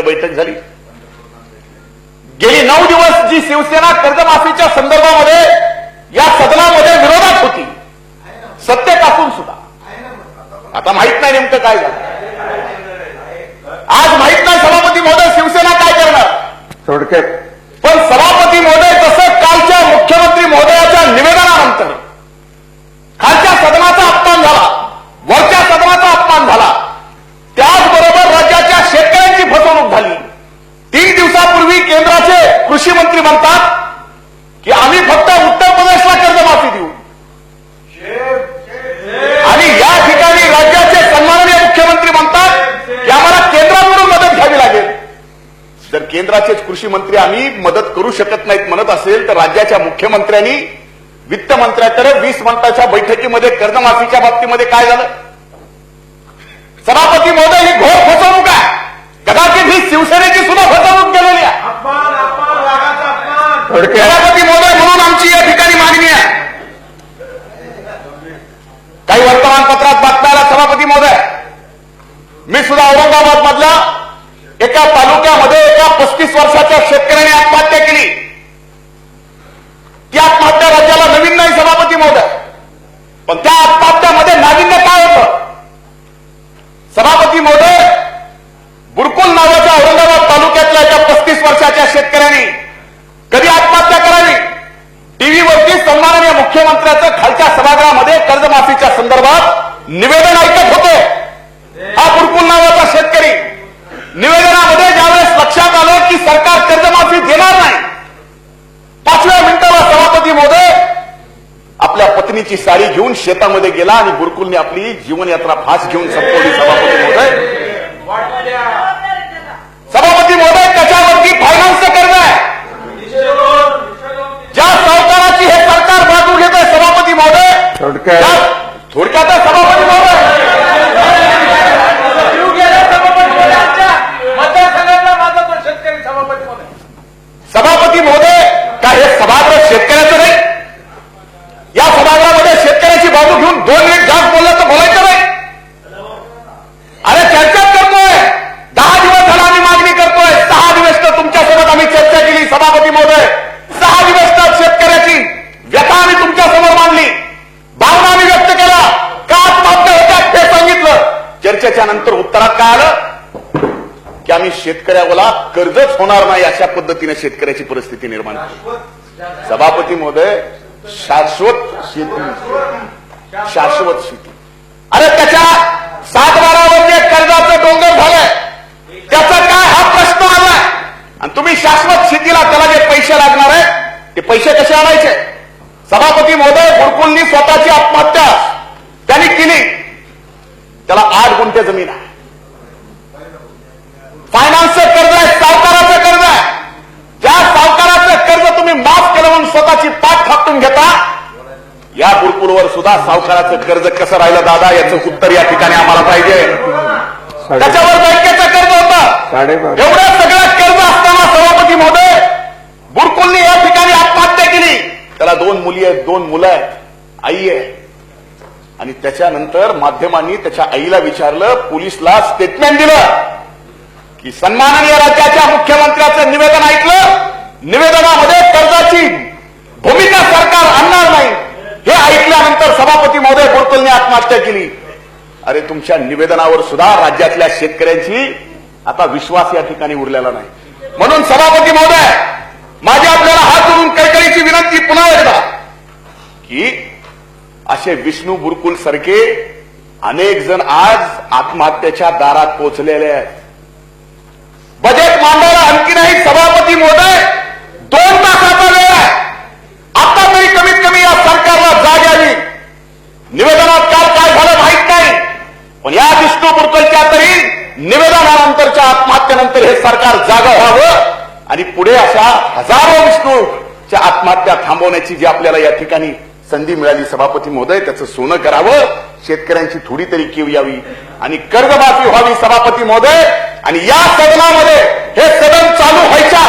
बैठक झाली। गेली 9 दिवस जी शिवसेना कर्जमाफीच्या संदर्भामध्ये या सदनामध्ये विरोधात होती, सत्तेपासून सुद्धा आता माहित नाही नेमकं काय झालं। आज माहित नाही सभापती महोदय शिवसेना काय करणार थोडक्यात। पण सभापती महोदय जसं कालच्या मुख्यमंत्री महोदयाच्या निवेदनानंतर खालच्या सदनाचा अपमान झाला, वरच्या सदनाचा अपमान झाला, त्याचबरोबर राज्याच्या शेतकऱ्यांची फसवणूक झाली। 3 दिवसापूर्वी केंद्राचे कृषी मंत्री म्हणतात की आम्ही फक्त उत्तर प्रदेशला कर्जमाफी देऊ, आणि या ठिकाणी राज्याचे सन्माननीय मुख्यमंत्री म्हणतात की आम्हाला केंद्राकडून मदत घ्यावी लागेल। जर केंद्राचेच कृषी मंत्री आम्ही मदत करू शकत नाहीत म्हणत असेल तर राज्याच्या मुख्यमंत्र्यांनी वित्त मंत्र्याकडे 20 मिनिटाच्या बैठकीमध्ये कर्जमाफीच्या बाबतीमध्ये काय झालं? सभापती महोदय, ही घोर फसवणूक आहे। कदाचित ही शिवसेनेची सुद्धा फसवणूक केलेली आहे। सभापती महोदय, म्हणून आमची या ठिकाणी मागणी आहे। काही वर्तमानपत्रात बातम्या आल्या सभापती महोदय, मी सुद्धा औरंगाबाद मधल्या एका तालुक्यामध्ये एका 35 वर्षाच्या शेतकऱ्याने आत्महत्या केली। ती आत्महत्या राज्याला नवीन नाही सभापती महोदय, पण त्या आत्महत्यामध्ये नाविन्य काय होतं? सभापती महोदय, बुरकुल नावाच्या औरंगाबाद तालुक्यातल्या एका 35 वर्षाच्या शेतकऱ्यांनी कधी आत्महत्या करावी? टीव्हीवरती सन्माननीय मुख्यमंत्र्यांचं खालच्या सभागृहामध्ये कर्जमाफीच्या संदर्भात निवेदन ऐकत होते। हा बुरकुल नावाचा शेतकरी निवेदनामध्ये ज्यावेळेस लक्षात आलं की सरकार कर्जमाफी देणार नाही, 5व्या मिनिटाला सभापती महोदय आपल्या पत्नीची साडी घेऊन शेतामध्ये गेला आणि बुरकुलने आपली जीवनयात्रा फास घेऊन संपवली। सभापती महोदय, त्याच्यावरती फायनान्सचं कर्ज आहे। ज्या सावकाराची हे सरकार बाजू घेत आहे सभापती महोदय, थोडक्यात सभापती महोदय, सभापती महोदय, काय हे सभागृह शेतकऱ्याचं नाही? या सभागृहामध्ये शेतकऱ्याची बाजू घेऊन 2 मिनिट जास्त बोललं तर बोलायचं नाही? अरे चर्चा करतोय, 10 दिवस झाला आम्ही मागणी करतोय, 6 दिवस तर तुमच्यासोबत आम्ही चर्चा केली सभापती महोदय। 6 दिवस तर शेतकऱ्याची व्यथा आम्ही तुमच्यासमोर मांडली, भावना आम्ही व्यक्त केला, का आत्महत्या होत्यात ते सांगितलं। चर्चेच्या नंतर उत्तरात काय आलं की आम्ही शेतकऱ्याला कर्जच होणार नाही अशा पद्धतीने शेतकऱ्याची परिस्थिती निर्माण केली। सभापती महोदय, शाश्वत शेती, अरे त्याच्या 7-12 जे कर्जाचं डोंगर झालंय त्याचा काय हा प्रश्न आलाय, आणि तुम्ही शाश्वत शेतीला त्याला जे पैसे लागणार आहे ते पैसे कसे आणायचे? सभापती महोदय, बुरकुलनी स्वतःची आत्महत्या त्यांनी केली, त्याला 8 गुंठे जमीन आहे, फायनान्सचं कर्ज आहे, सावकाराचं कर्ज आहे। ज्या सावकाराचं कर्ज तुम्ही माफ केलं म्हणून स्वतःची पाठ थापटून घेता, या बुरकुलवर सुद्धा सावकाराचं कर्ज कसं राहिलं दादा, याचं उत्तर या ठिकाणी आम्हाला पाहिजे। त्याच्यावर बँकेचं कर्ज होतं, एवढं सगळं कर्ज असताना सभापती महोदय बुरकुलने या ठिकाणी आत्महत्या केली। त्याला 2 मुली आहेत, 2 मुलं आहेत, आई आहे, आणि त्याच्यानंतर माध्यमांनी त्याच्या आईला विचारलं, पोलिसला स्टेटमेंट दिलं की सन्माननीय राज्याच्या मुख्यमंत्र्यांचं निवेदन ऐकलं, निवेदनामध्ये कर्जाची भूमिका सरकार आणणार नाही हे ऐकल्यानंतर सभापती महोदय बुरकुलने आत्महत्या केली। अरे तुमच्या निवेदनावर सुद्धा राज्यातल्या शेतकऱ्यांची आता विश्वास या ठिकाणी उरलेला नाही। म्हणून सभापती महोदय, माझी आपल्याला हात जोडून कळकळीची विनंती पुन्हा एकदा की असे विष्णू बुरकुल सारखे अनेक जण आज आत्महत्येच्या दारात पोहोचलेले आहेत। बजेट मांडायला आणखी नाही सभापती महोदय, 2 तासाचा वेळ आहे, आता तरी कमीत कमी या सरकारला जाग यावी। निवेदनात काल काय झालं माहित नाही, पण या विष्णू बुरकुलच्या तरी निवेदनानंतरच्या आत्महत्येनंतर हे सरकार जागा व्हावं आणि पुढे अशा हजारो विष्णूच्या आत्महत्या थांबवण्याची जी आपल्याला या ठिकाणी संधी मिळाली सभापती महोदय, त्याचं सोनं करावं, शेतकऱ्यांची थोडी तरी कीव यावी आणि कर्जमाफी व्हावी सभापती महोदय। आणि या सदनामध्ये हे सदन चालू व्हायच्या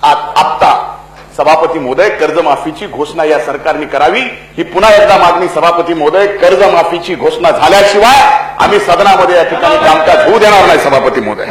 आत्ता सभापती महोदय कर्जमाफीची घोषणा या सरकारने करावी, ही पुन्हा एकदा मागणी सभापती महोदय। कर्जमाफीची घोषणा झाल्याशिवाय आम्ही सदनामध्ये या ठिकाणी कामकाज होऊ देणार नाही सभापती महोदय।